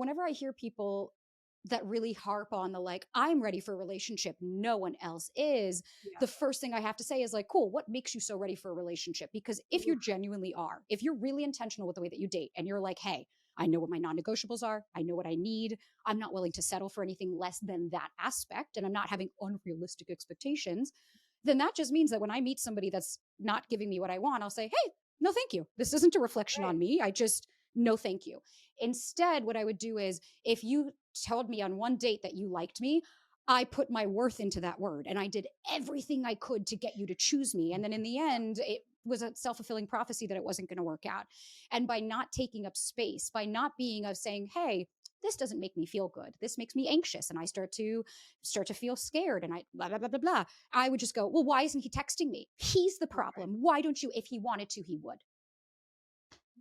whenever I hear people that really harp on the like, I'm ready for a relationship, no one else is, Yeah. the first thing I have to say is like, cool, what makes you so ready for a relationship? Because if you genuinely are, if you're really intentional with the way that you date and you're like, hey, I know what my non-negotiables are, I know what I need, I'm not willing to settle for anything less than that aspect, and I'm not having unrealistic expectations, then that just means that when I meet somebody that's not giving me what I want, I'll say, hey, no, thank you. This isn't a reflection Right. on me. I just, no, thank you. Instead, what I would do is if you told me on one date that you liked me, I put my worth into that word and I did everything I could to get you to choose me. And then in the end, it was a self-fulfilling prophecy that it wasn't going to work out. And by not taking up space, by not being of saying, hey, this doesn't make me feel good. This makes me anxious. And I start to feel scared. And I blah, blah, blah, blah, blah. I would just go, well, why isn't he texting me? He's the Right. problem. Why don't you? If he wanted to, he would.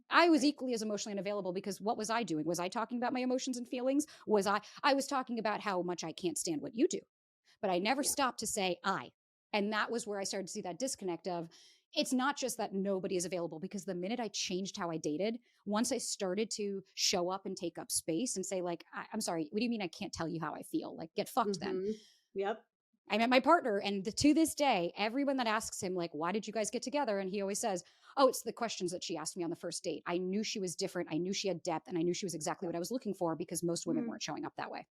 I was Right. equally as emotionally unavailable because what was I doing? Was I talking about my emotions and feelings? I was talking about how much I can't stand what you do. But I never Yeah. stopped to say I. And that was where I started to see that disconnect of it's not just that nobody is available, because the minute I changed how I dated, once I started to show up and take up space and say, like, I'm sorry, what do you mean I can't tell you how I feel? Like, get fucked then. Mm-hmm. Yep. I met my partner, and to this day, everyone that asks him, like, why did you guys get together? And he always says, oh, it's the questions that she asked me on the first date. I knew she was different. I knew she had depth, and I knew she was exactly what I was looking for because most women Mm. weren't showing up that way.